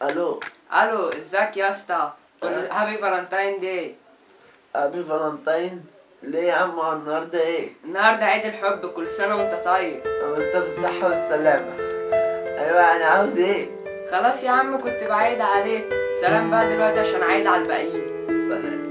الو. الو، ازيك يا اسطى؟ هابي فالنتاين داي. ابي فالنتين؟ ليه يا عم؟ هو النهارده ايه؟ النهارده عيد الحب، كل سنه وانت طيب. انت بالصحة والسلامة. ايوه، انا عاوز ايه؟ خلاص يا عم، كنت بعيد عليك. سلام بقى دلوقتي عشان عايد على الباقيين. سلام.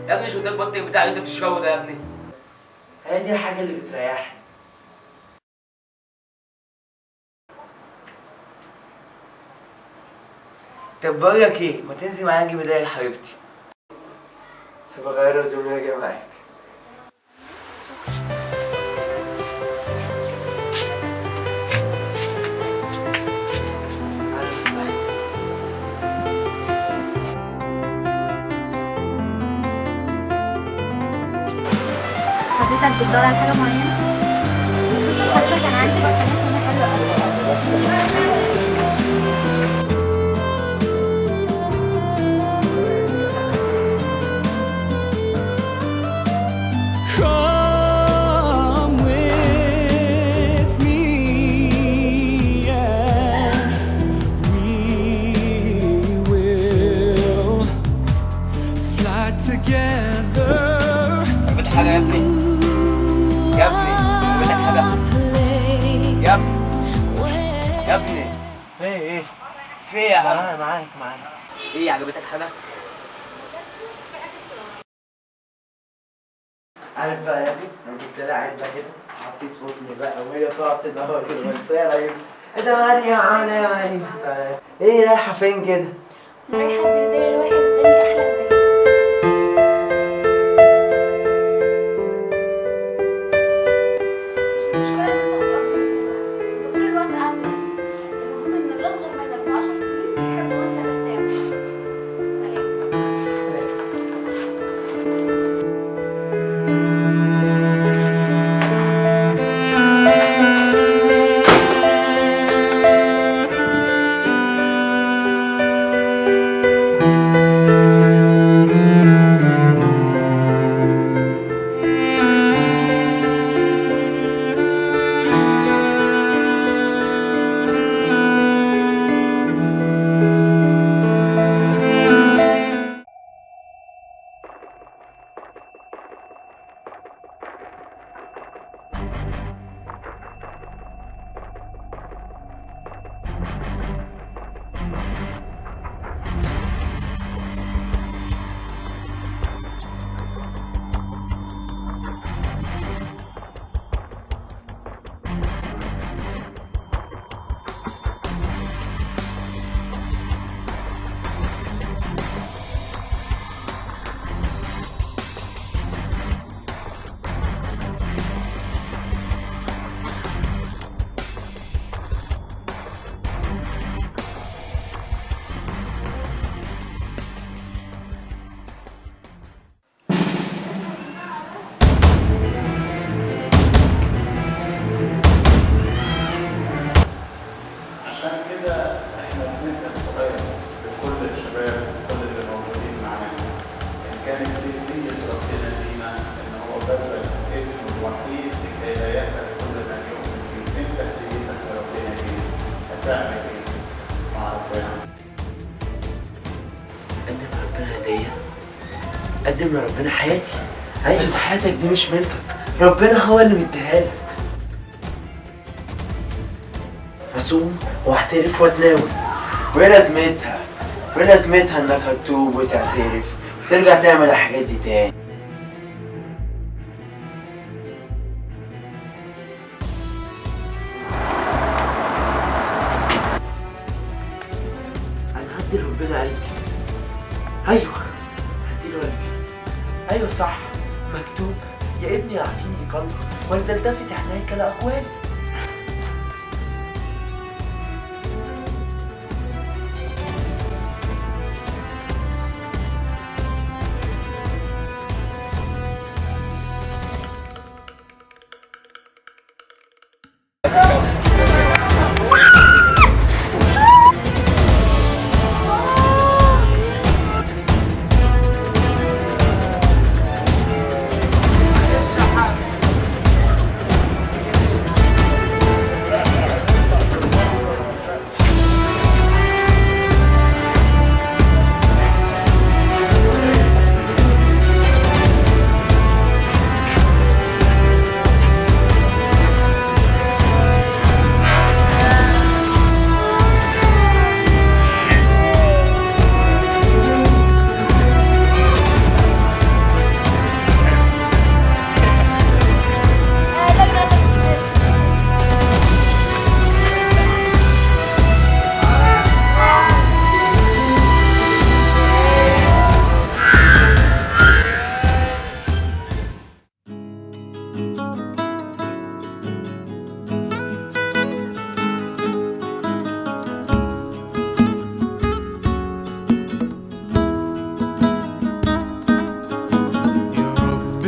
يا ابني شو ده البط بتاع اللي انت بتشربه ده يا ابني؟ هي دي الحاجة اللي بتريحني. طب بقول لك ايه، ما تنزل معايا نجيب هدايا يا حبيبتي؟ طب اغير هدومي واجي معاك. حضرتك بتدور على حاجة معينة؟ بص حضرتك أنا عندي برفانات هنا حلوة أوي. Come with me and we will fly together. جبت حاجة يا ابني؟ يا ابني جبت لك حاجة؟ يا ابني يا ابني ايه؟ في ايه يا عم؟ معاك. ايه عجبتك حاجة؟ عارف بقى يا ابني، انا كنت قاعد بقى كده، حطيت بطني بقى وهي تقعد تدور الرومانسية رهيبة. ايه ده مريم؟ عاملة ايه يا مريم؟ ايه رايحة فين كده؟ أنا رايحة أدي هدية لواحد اداني أحلى هدية. مش المشكلة إن أنت هتقضي مني بقى، أنت طول الوقت قاعد معايا. المهم إن اللي أصغر منك ب10 سنين بيحب وأنت بس تعمل. سلام. كانت هدية ربنا لينا إن هو بذل ابنه الوحيد لكي لا يهلك كل من يؤمن فيه. أنت هديتك لربنا إيه؟ هتعمل إيه مع ربنا؟ قدم لربنا هدية، قدم لربنا حياتي. بس حياتك دي مش ملكك، ربنا هو اللي مديها لك. هصوم واحترف واتناول، وايه لازمتها؟ وايه لازمتها انك هتتوب وتعترف وترجع تعمل الحاجات دي تاني؟ انا هدي لربنا قلبي. ايوه هدي له قلبي. ايوه صح، مكتوب يا ابني اعطيني قلبك ولتلتفت عينيك لاقوالي.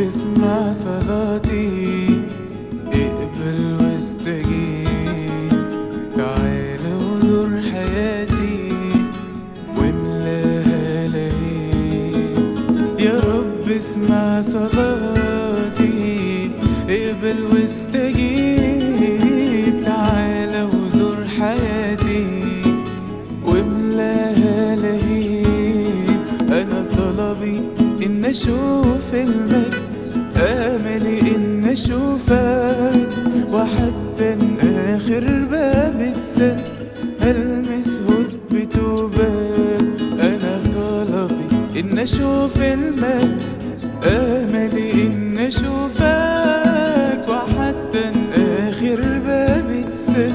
اسمع صلاتي، اقبل واستجيب، تعال وزور حياتي واملاها لهيب. يا رب اسمع صلاتي، اقبل واستجيب، تعال وزور حياتي واملاها لهيب. انا طلبي إن أشوف المجد، آملي إن أشوفك، وحتى آخر باب اتسد ألمس بتوبك. أنا طلبي إن أشوف المجد، آملي إن أشوفك، وحتى آخر باب اتسد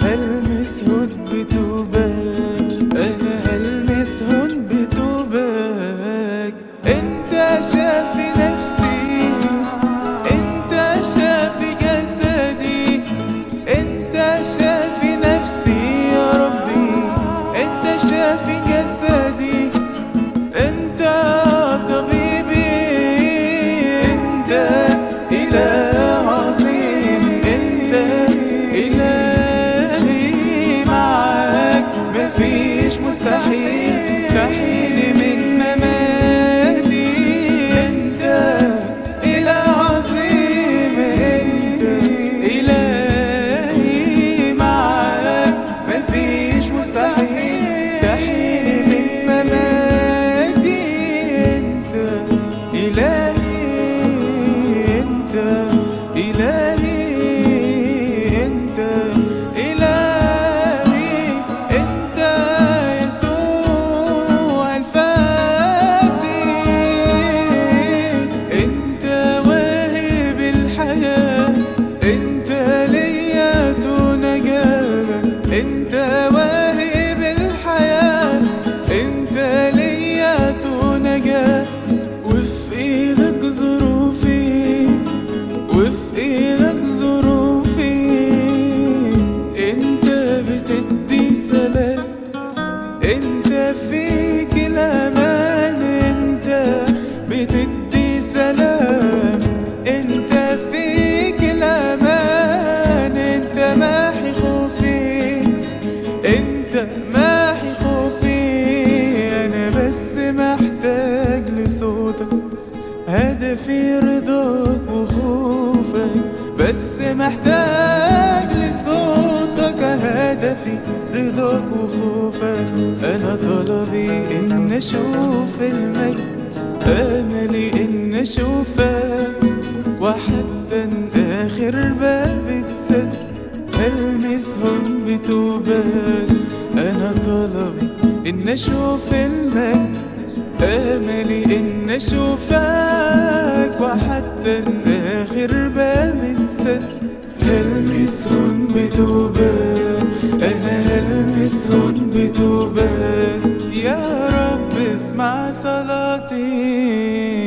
ألمس بتوبك. أنا ألمس بتوبك. انت شافي نفسي، انت شافي جسدي، انت شافي نفسي يا ربي، انت شافي جسدي، انت طبيبي، انت إله عظيم، انت إلهي، معاك مفيش مستحيل، تحيلي من مماتي. انت إله عظيم، انت إلهي، معاك مفيش مستحيل، تحيلي من مماتي. انت إلهي، انت إلهي، انت إلهي، انت يسوع الفادي، انت واهب الحياة، انت ليا نجاة، انت واهب الحياة، انت ليا نجاة. وفي ايدك ظروفي، وفي ايدك ظروفي، انت بتدي سلام، انت فيك الامان، انت بتدي سلام، انت فيك الامان، انت ماحي خوفي، انت ماحي خوفي. انا بس محتاج لصوتك، صوتك، هدفي رضاك وخوفك، بس محتاج لصوتك. هدفي رضاك وخوفك، أنا طلبي إن أشوف المجد، أملي إن أشوفك، وحتى آخر باب اتسد ألمسهم بتوبك. أنا طلبي إن أشوف المجد، أملي إن أشوفك، وحتى آخر باب اتسد هلمسهم بتوبك. أنا هلمسهم بتوبك. يا رب اسمع صلاتي.